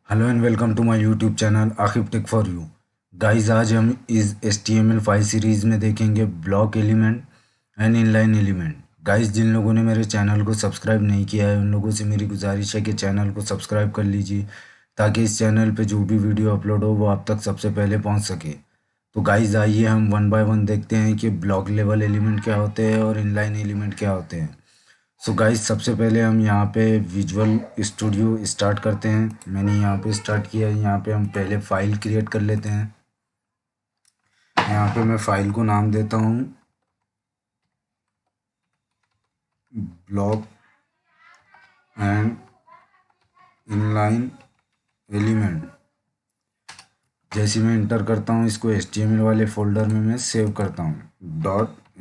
Hello and welcome to my YouTube channel Aakib tech for you. Guys आज हम इस HTML file series में देखेंगे block element and inline element. Guys जिन लोगों ने मेरे चैनल को सब्सक्राइब नहीं किया है उन लोगों से मेरी गुजारिश है कि चैनल को सब्सक्राइब कर लीजिए ताकि इस चैनल पे जो भी वीडियो अपलोड हो वो आप तक सबसे पहले पहुंच सके। तो गाइस आइए हम वन बाय वन देखते हैं कि ब्लॉक लेवल एलिमेंट क्या होते हैं और इनलाइन एलिमेंट क्या होते हैं। सो गाइस सबसे पहले हम यहाँ पे विजुअल स्टूडियो स्टार्ट करते हैं। मैंने यहाँ पे स्टार्ट किया है। यहाँ पे हम पहले फाइल क्रिएट कर लेते हैं। यहाँ पे मैं फाइल को नाम देता हूँ ब्लॉक एंड इनलाइन एलिमेंट। जैसे मैं इंटर करता हूँ इसको HTML वाले फोल्डर में मैं सेव करता हूँ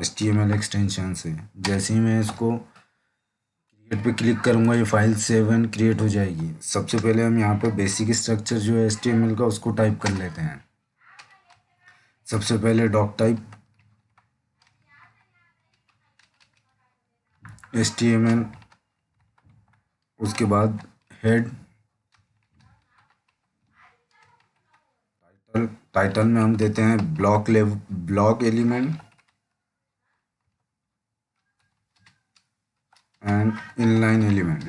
.html एक्सटेंशन से। जैसे ही मैं इसको क्रिएट पे क्लिक करूँगा ये फाइल सेव एंड क्रिएट हो जाएगी। सबसे पहले हम यहाँ पे बेसिक स्ट्रक्चर जो है HTML का उसको टाइप कर लेते हैं। सबसे पहले डॉक टाइप HTML, उसके बाद हेड, टाइटल में हम देते हैं block element and inline element.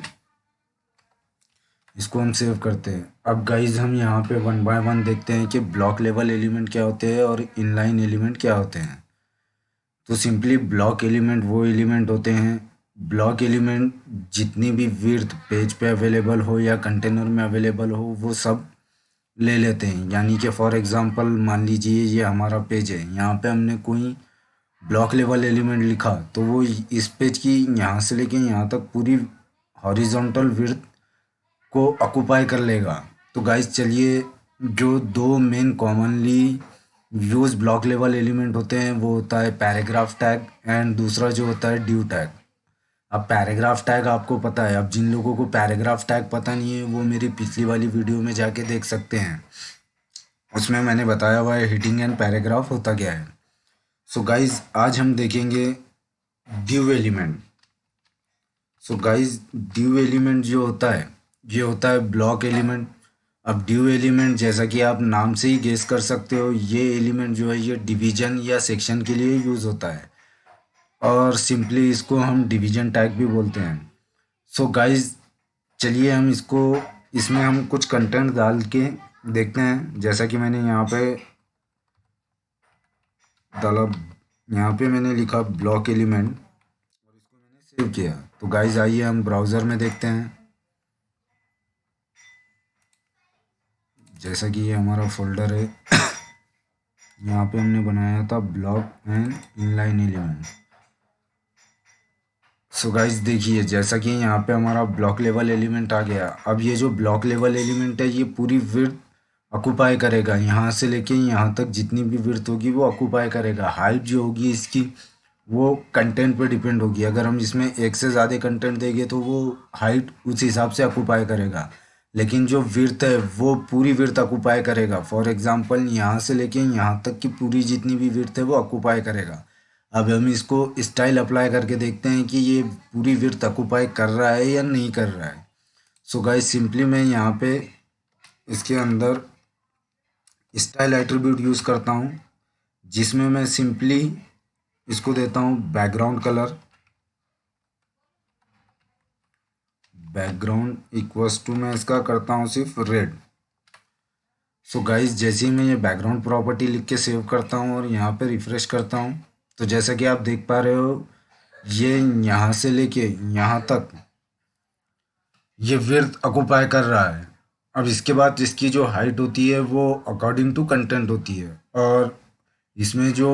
इसको हम सेव करते हैं। अब गाइज हम यहाँ पे वन बाय वन देखते हैं कि ब्लॉक लेवल एलिमेंट क्या होते हैं और इनलाइन एलिमेंट क्या होते हैं। तो सिंपली ब्लॉक एलिमेंट वो एलिमेंट होते हैं, ब्लॉक एलिमेंट जितनी भी विड्थ पेज पे अवेलेबल हो या कंटेनर में अवेलेबल हो वो सब ले लेते हैं। यानी कि फॉर एग्जांपल मान लीजिए ये हमारा पेज है, यहाँ पे हमने कोई ब्लॉक लेवल एलिमेंट लिखा तो वो इस पेज की यहाँ से लेके यहाँ तक पूरी हॉरिजॉन्टल विड्थ को ऑक्यूपाई कर लेगा। तो गाइस चलिए, जो दो main commonly U's block level element होते हैं वो होता है पैराग्राफ टैग एंड दूसरा जो होता है ड्यू टैग। अब पैराग्राफ टैग आपको पता है। अब जिन लोगों को पैराग्राफ टैग पता नहीं है वो मेरी पिछली वाली वीडियो में जाके देख सकते हैं, उसमें मैंने बताया हुआ है हेडिंग एंड पैराग्राफ होता क्या है। सो गाइज आज हम देखेंगे due element. So guys due element जो होता है ये होता है ब्लॉक एलिमेंट। अब ड्यू एलिमेंट जैसा कि आप नाम से ही गेस कर सकते हो, ये एलिमेंट जो है ये डिवीजन या सेक्शन के लिए यूज़ होता है और सिंपली इसको हम डिवीजन टैग भी बोलते हैं। सो गाइज चलिए हम इसको इसमें हम कुछ कंटेंट डाल के देखते हैं। जैसा कि मैंने यहाँ पे डाला, यहाँ पे मैंने लिखा ब्लॉक एलिमेंट और इसको मैंने सेव किया। तो गाइज आइए हम ब्राउज़र में देखते हैं। जैसा कि ये हमारा फोल्डर है यहाँ पे हमने बनाया था block and inline element. So guys देखिए जैसा कि यहाँ पे हमारा ब्लॉक लेवल एलिमेंट आ गया। अब ये जो ब्लॉक लेवल एलिमेंट है ये पूरी विड्थ ऑक्यूपाई करेगा, यहाँ से लेके यहाँ तक जितनी भी विड्थ होगी वो ऑक्यूपाई करेगा। हाइट जो होगी इसकी वो कंटेंट पे डिपेंड होगी। अगर हम इसमें एक से ज़्यादा कंटेंट देंगे तो वो हाइट उस हिसाब से ऑक्यूपाई करेगा, लेकिन जो विड्थ है वो पूरी विड्थ ऑक्यूपाई करेगा। फॉर एग्जांपल यहाँ से लेके यहाँ तक की पूरी जितनी भी विड्थ है वो ऑक्यूपाई करेगा। अब हम इसको स्टाइल अप्लाई करके देखते हैं कि ये पूरी विड्थ ऑक्यूपाई कर रहा है या नहीं कर रहा है। सो गाइस सिंपली मैं यहाँ पे इसके अंदर स्टाइल एट्रीब्यूट यूज़ करता हूँ जिसमें मैं सिंपली इसको देता हूँ background colour. Background equals to मैं इसका करता हूँ सिर्फ रेड। सो गाइस जैसे ही मैं ये बैकग्राउंड प्रॉपर्टी लिख के सेव करता हूँ और यहाँ पे रिफ्रेश करता हूँ तो जैसा कि आप देख पा रहे हो ये यहाँ से लेके यहाँ तक ये विड्थ ऑक्यूपाई कर रहा है। अब इसके बाद इसकी जो हाइट होती है वो अकॉर्डिंग टू कंटेंट होती है और इसमें जो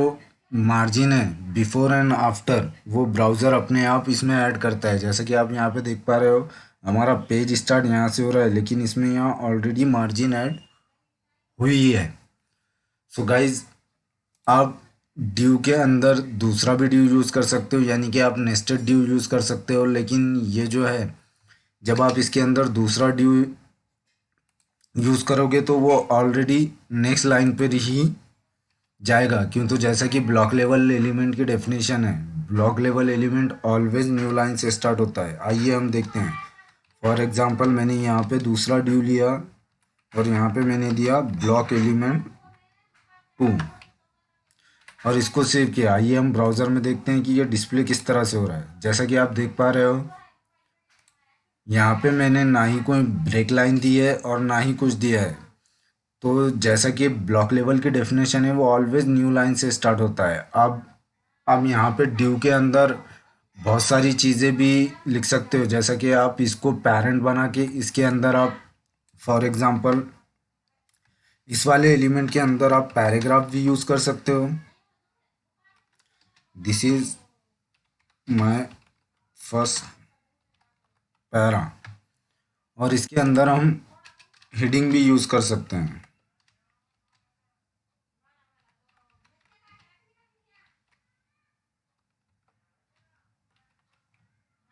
मार्जिन है बिफोर एंड आफ्टर वो ब्राउज़र अपने आप इसमें ऐड करता है। जैसे कि आप यहाँ पे देख पा रहे हो हमारा पेज स्टार्ट यहाँ से हो रहा है लेकिन इसमें यहाँ ऑलरेडी मार्जिन ऐड हुई है। सो गाइज आप ड्यू के अंदर दूसरा भी ड्यू यूज़ कर सकते हो, यानी कि आप नेस्टेड ड्यू यूज़ कर सकते हो। लेकिन ये जो है जब आप इसके अंदर दूसरा ड्यू यूज़ करोगे तो वो ऑलरेडी नेक्स्ट लाइन पर ही जाएगा। क्यों? तो जैसा कि ब्लॉक लेवल एलिमेंट की डेफिनेशन है, block level element always new line से स्टार्ट होता है। आइए हम देखते हैं। फॉर एग्जांपल मैंने यहाँ पे दूसरा ड्यू लिया और यहाँ पे मैंने दिया ब्लॉक एलिमेंट 2 और इसको सेव किया। आइए हम ब्राउज़र में देखते हैं कि ये डिस्प्ले किस तरह से हो रहा है। जैसा कि आप देख पा रहे हो, यहाँ पे मैंने ना ही कोई ब्रेक लाइन दी है और ना ही कुछ दिया है। तो जैसा कि ब्लॉक लेवल की डेफिनेशन है, वो ऑलवेज न्यू लाइन से स्टार्ट होता है। अब यहाँ पे ड्यू के अंदर बहुत सारी चीज़ें भी लिख सकते हो, जैसा कि आप इसको पेरेंट बना के इसके अंदर आप फॉर एग्ज़ाम्पल इस वाले एलिमेंट के अंदर आप पैराग्राफ भी यूज़ कर सकते हो। This is my first para, और इसके अंदर हम हेडिंग भी यूज़ कर सकते हैं।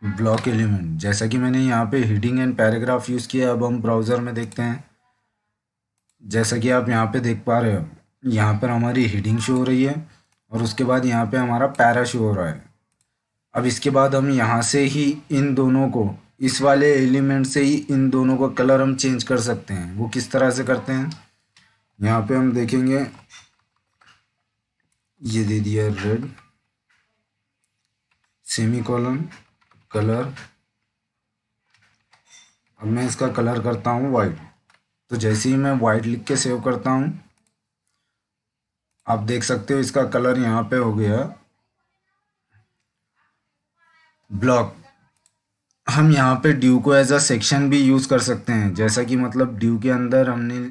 ब्लॉक एलिमेंट, जैसा कि मैंने यहाँ पे हेडिंग एंड पैराग्राफ यूज़ किया। अब हम ब्राउज़र में देखते हैं। जैसा कि आप यहाँ पे देख पा रहे हो, यहाँ पर हमारी हेडिंग शो हो रही है और उसके बाद यहाँ पे हमारा पैरा शो हो रहा है। अब इसके बाद हम यहाँ से ही इन दोनों को, इस वाले एलिमेंट से ही इन दोनों का कलर हम चेंज कर सकते हैं। वो किस तरह से करते हैं, यहाँ पे हम देखेंगे। ये दे दिया रेड, सेमीकोलन, कलर। अब मैं इसका कलर करता हूँ वाइट। तो जैसे ही मैं वाइट लिख के सेव करता हूँ, आप देख सकते हो इसका कलर यहाँ पे हो गया ब्लॉक। हम यहाँ पे ड्यू को एज अ सेक्शन भी यूज़ कर सकते हैं, जैसा कि मतलब ड्यू के अंदर हमने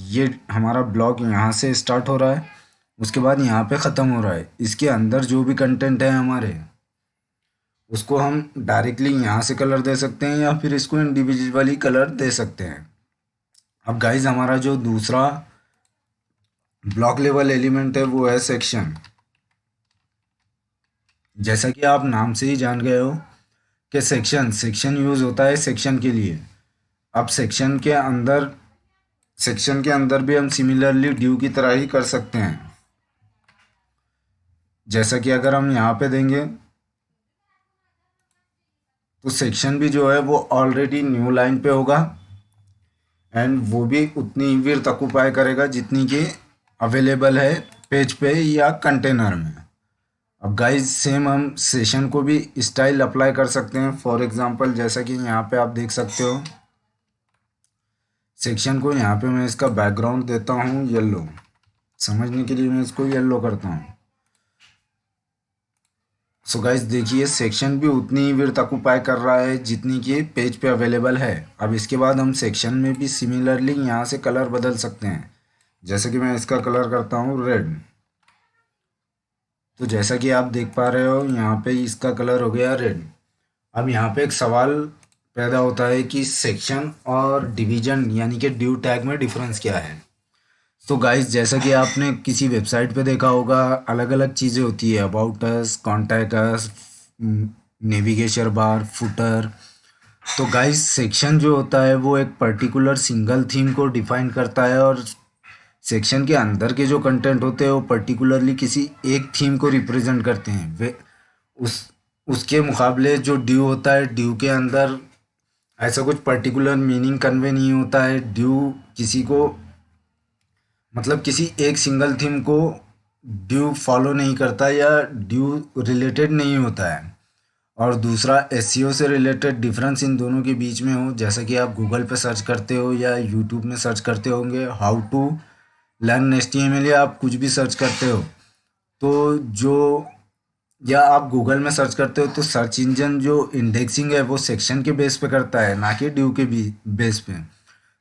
ये हमारा ब्लॉक यहाँ से स्टार्ट हो रहा है, उसके बाद यहाँ पे ख़त्म हो रहा है। इसके अंदर जो भी कंटेंट है हमारे, उसको हम डायरेक्टली यहाँ से कलर दे सकते हैं या फिर इसको इंडिविजुअली कलर दे सकते हैं। अब गाइज हमारा जो दूसरा ब्लॉक लेवल एलिमेंट है वो है सेक्शन। जैसा कि आप नाम से ही जान गए हो कि सेक्शन यूज़ होता है सेक्शन के लिए। अब सेक्शन के अंदर भी हम सिमिलरली ड्यू की तरह ही कर सकते हैं। जैसा कि अगर हम यहाँ पे देंगे तो सेक्शन भी जो है वो ऑलरेडी न्यू लाइन पे होगा एंड वो भी उतनी ही विड्थ ऑक्युपाई करेगा जितनी कि अवेलेबल है पेज पे या कंटेनर में। अब गाइज सेम हम सेशन को भी स्टाइल अप्लाई कर सकते हैं। फॉर एग्जांपल जैसा कि यहाँ पे आप देख सकते हो, सेक्शन को यहाँ पे मैं इसका बैकग्राउंड देता हूँ येलो, समझने के लिए मैं इसको येलो करता हूँ। सो गाइज देखिए, सेक्शन भी उतनी ही विड्थ ऑक्युपाई कर रहा है जितनी कि पेज पे अवेलेबल है। अब इसके बाद हम सेक्शन में भी सिमिलरली यहाँ से कलर बदल सकते हैं। जैसे कि मैं इसका कलर करता हूँ रेड। तो जैसा कि आप देख पा रहे हो, यहाँ पे इसका कलर हो गया रेड। अब यहाँ पे एक सवाल पैदा होता है कि सेक्शन और डिवीजन यानी कि ड्यू टैग में डिफरेंस क्या है। तो गाइस जैसा कि आपने किसी वेबसाइट पे देखा होगा, अलग अलग चीज़ें होती है, about us, contact us, navigation bar, footer. तो गाइस सेक्शन जो होता है वो एक पर्टिकुलर सिंगल थीम को डिफाइन करता है और सेक्शन के अंदर के जो कंटेंट होते हैं वो पर्टिकुलरली किसी एक थीम को रिप्रेजेंट करते हैं। वे उस उसके मुकाबले जो ड्यू होता है, ड्यू के अंदर ऐसा कुछ पर्टिकुलर मीनिंग कन्वे नहीं होता है। ड्यू किसी को मतलब किसी एक सिंगल थीम को ड्यू फॉलो नहीं करता या ड्यू रिलेटेड नहीं होता है। और दूसरा एसईओ से रिलेटेड डिफरेंस इन दोनों के बीच में हो, जैसा कि आप गूगल पे सर्च करते हो या यूट्यूब में सर्च करते होंगे हाउ टू लर्न HTML, या आप कुछ भी सर्च करते हो तो जो, या आप गूगल में सर्च करते हो तो सर्च इंजन जो इंडेक्सिंग है वो सेक्शन के बेस पे करता है, ना कि ड्यू के बेस पे।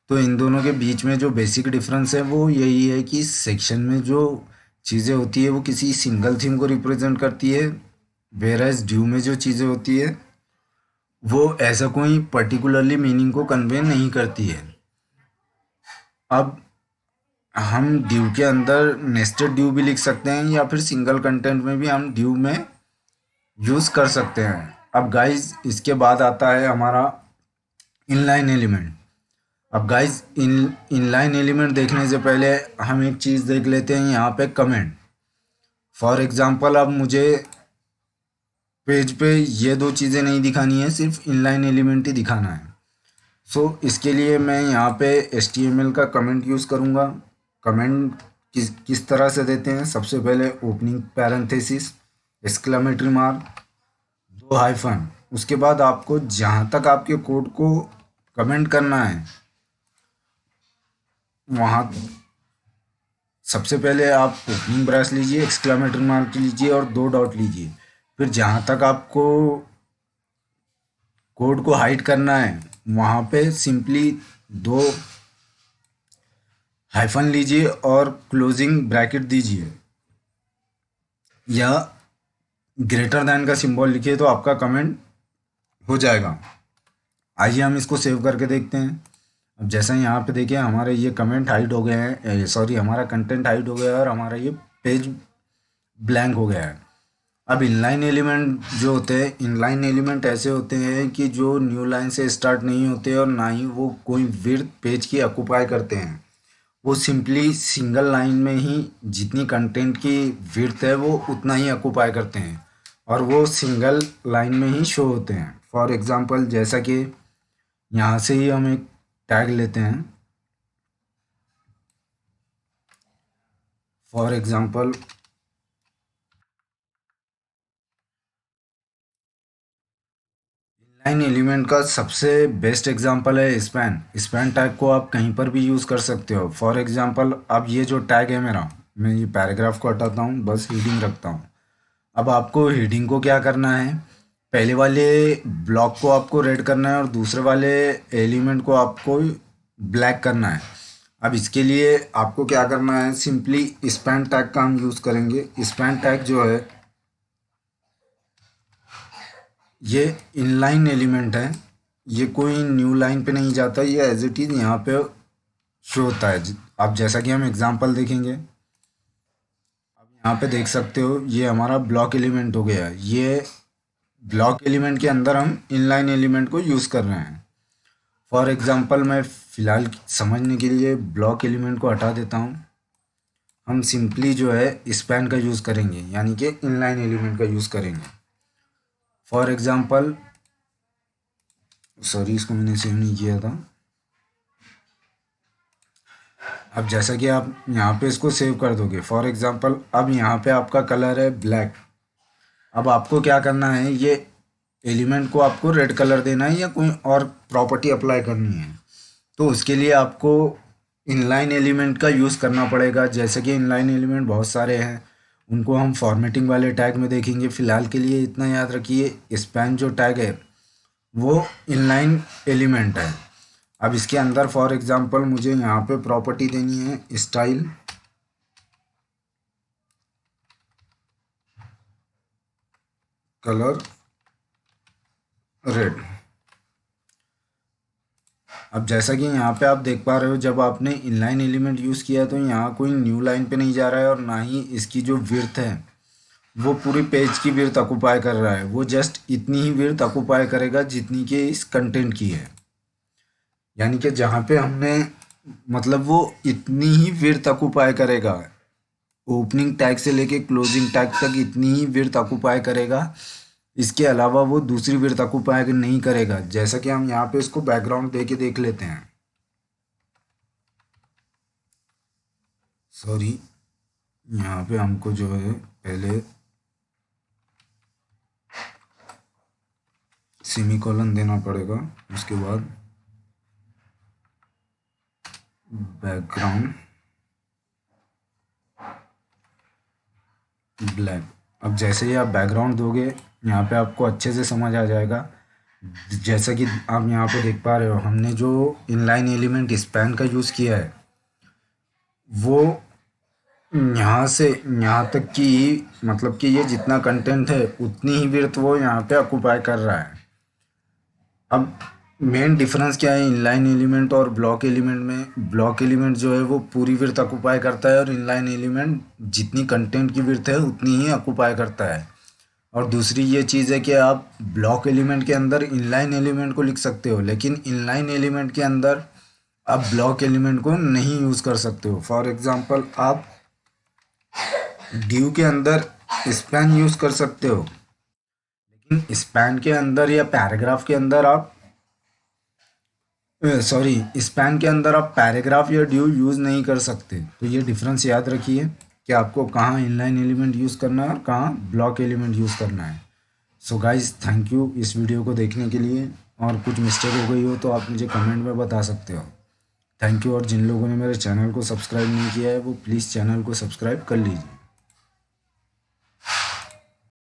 तो इन दोनों के बीच में जो बेसिक डिफरेंस है वो यही है कि सेक्शन में जो चीज़ें होती है वो किसी सिंगल थीम को रिप्रेजेंट करती है, वेयरएज ड्यू में जो चीज़ें होती है वो ऐसा कोई पर्टिकुलरली मीनिंग को कन्वे नहीं करती है। अब हम ड्यू के अंदर नेस्टेड ड्यू भी लिख सकते हैं या फिर सिंगल कंटेंट में भी हम ड्यू में यूज़ कर सकते हैं। अब गाइज इसके बाद आता है हमारा इनलाइन एलिमेंट। अब गाइज इनलाइन एलिमेंट देखने से पहले हम एक चीज़ देख लेते हैं यहाँ पे, कमेंट। फॉर एग्जांपल अब मुझे पेज पे ये दो चीज़ें नहीं दिखानी है, सिर्फ इनलाइन एलिमेंट ही दिखाना है। सो इसके लिए मैं यहाँ पे HTML का कमेंट यूज़ करूँगा। कमेंट किस किस तरह से देते हैं, सबसे पहले opening parenthesis, exclamatory mark, 2 hyphen, उसके बाद आपको जहाँ तक आपके कोड को कमेंट करना है वहाँ सबसे पहले आप ओपनिंग ब्रैस लीजिए, एक्सक्लेमेटरी मार्क लीजिए और 2 डॉट लीजिए। फिर जहाँ तक आपको कोड को हाइड करना है वहाँ पे सिंपली 2 हाइफन लीजिए और क्लोजिंग ब्रैकेट दीजिए या ग्रेटर दैन का सिंबल लिखिए तो आपका कमेंट हो जाएगा। आइए हम इसको सेव करके देखते हैं। अब जैसा यहाँ पे देखिए हमारे ये कमेंट हाइड हो गए हैं, सॉरी हमारा कंटेंट हाइड हो गया है और हमारा ये पेज ब्लैंक हो गया है। अब इनलाइन एलिमेंट जो होते हैं, इनलाइन एलिमेंट ऐसे होते हैं कि जो न्यू लाइन से स्टार्ट नहीं होते और ना ही वो कोई विड्थ पेज की ऑक्यूपाई करते हैं। वो सिंपली सिंगल लाइन में ही जितनी कंटेंट की विड्थ है वो उतना ही ऑक्यूपाई करते हैं और वो सिंगल लाइन में ही शो होते हैं। फॉर एग्जांपल जैसा कि यहाँ से ही हम एक टैग लेते हैं। फॉर एग्जांपल लाइन एलिमेंट का सबसे बेस्ट एग्जांपल है स्पैन। स्पैन टैग को आप कहीं पर भी यूज़ कर सकते हो। फॉर एग्जांपल अब ये जो टैग है मेरा, मैं ये पैराग्राफ को हटाता हूँ, बस हेडिंग रखता हूँ। अब आपको हेडिंग को क्या करना है, पहले वाले ब्लॉक को आपको रेड करना है और दूसरे वाले एलिमेंट को आपको ब्लैक करना है। अब इसके लिए आपको क्या करना है, सिंपली स्पैन टैग का हम यूज़ करेंगे। स्पैन टैग जो है ये इनलाइन एलिमेंट है, ये कोई न्यू लाइन पे नहीं जाता, ये एज इट इज़ यहाँ पे शो होता है। अब जैसा कि हम एग्जांपल देखेंगे, अब यहाँ पे देख सकते हो ये हमारा ब्लॉक एलिमेंट हो गया। ये ब्लॉक एलिमेंट के अंदर हम इनलाइन एलिमेंट को यूज़ कर रहे हैं। फॉर एग्जांपल मैं फ़िलहाल समझने के लिए ब्लॉक एलिमेंट को हटा देता हूँ। हम सिंपली जो है स्पैन का यूज़ करेंगे, यानी कि इनलाइन एलिमेंट का यूज़ करेंगे। फॉर एग्जांपल, सॉरी इसको मैंने सेव नहीं किया था। अब जैसा कि आप यहाँ पे इसको सेव कर दोगे, फॉर एग्जांपल अब यहाँ पे आपका कलर है ब्लैक। अब आपको क्या करना है, ये एलिमेंट को आपको रेड कलर देना है या कोई और प्रॉपर्टी अप्लाई करनी है, तो उसके लिए आपको इनलाइन एलिमेंट का यूज़ करना पड़ेगा। जैसे कि इनलाइन एलिमेंट बहुत सारे हैं, उनको हम फॉर्मेटिंग वाले टैग में देखेंगे। फ़िलहाल के लिए इतना याद रखिए, स्पैन जो टैग है वो इनलाइन एलिमेंट है। अब इसके अंदर फॉर एग्जांपल मुझे यहाँ पे प्रॉपर्टी देनी है स्टाइल कलर रेड। अब जैसा कि यहाँ पे आप देख पा रहे हो, जब आपने इनलाइन एलिमेंट यूज़ किया तो यहाँ कोई न्यू लाइन पे नहीं जा रहा है और ना ही इसकी जो विड्थ है वो पूरी पेज की विड्थ ऑक्यूपाई कर रहा है। वो जस्ट इतनी ही विड्थ ऑक्यूपाई करेगा जितनी कि इस कंटेंट की है, यानी कि जहाँ पे हमने मतलब वो इतनी ही विड्थ ऑक्यूपाई करेगा। ओपनिंग टैग से लेके क्लोजिंग टैग तक इतनी ही विड्थ ऑक्यूपाई करेगा, इसके अलावा वो दूसरी विड्थ ऑक्यूपाई नहीं करेगा। जैसा कि हम यहाँ पे इसको बैकग्राउंड दे के देख लेते हैं। सॉरी, यहाँ पे हमको जो है पहले सेमीकोलन देना पड़ेगा, उसके बाद बैकग्राउंड ब्लैक। अब जैसे ही आप बैकग्राउंड दोगे यहाँ पे आपको अच्छे से समझ आ जाएगा। जैसा कि आप यहाँ पे देख पा रहे हो, हमने जो इनलाइन एलिमेंट स्पैन का यूज़ किया है वो यहाँ से यहाँ तक कि मतलब कि ये जितना कंटेंट है उतनी ही विड्थ वो यहाँ पे ऑक्यूपाई कर रहा है। अब मेन डिफरेंस क्या है इनलाइन एलिमेंट और ब्लॉक एलिमेंट में, ब्लॉक एलिमेंट जो है वो पूरी विड्थ ऑक्यूपाई करता है और इनलाइन एलिमेंट जितनी कंटेंट की विड्थ है उतनी ही ऑक्यूपाई करता है। और दूसरी ये चीज़ है कि आप ब्लॉक एलिमेंट के अंदर इनलाइन एलिमेंट को लिख सकते हो, लेकिन इनलाइन एलिमेंट के अंदर आप ब्लॉक एलिमेंट को नहीं यूज़ कर सकते हो। फॉर एग्जांपल आप ड्यू के अंदर स्पैन यूज़ कर सकते हो, लेकिन स्पैन के अंदर या पैराग्राफ के अंदर आप सॉरी, स्पैन के अंदर आप पैराग्राफ या ड्यू यूज़ नहीं कर सकते। तो ये डिफरेंस याद रखिए कि आपको कहाँ इनलाइन एलिमेंट यूज़ करना है और कहाँ ब्लॉक एलिमेंट यूज़ करना है। सो गाइज, थैंक यू इस वीडियो को देखने के लिए। और कुछ मिस्टेक हो गई हो तो आप मुझे कमेंट में बता सकते हो। Thank you. और जिन लोगों ने मेरे चैनल को सब्सक्राइब नहीं किया है वो प्लीज़ चैनल को सब्सक्राइब कर लीजिए।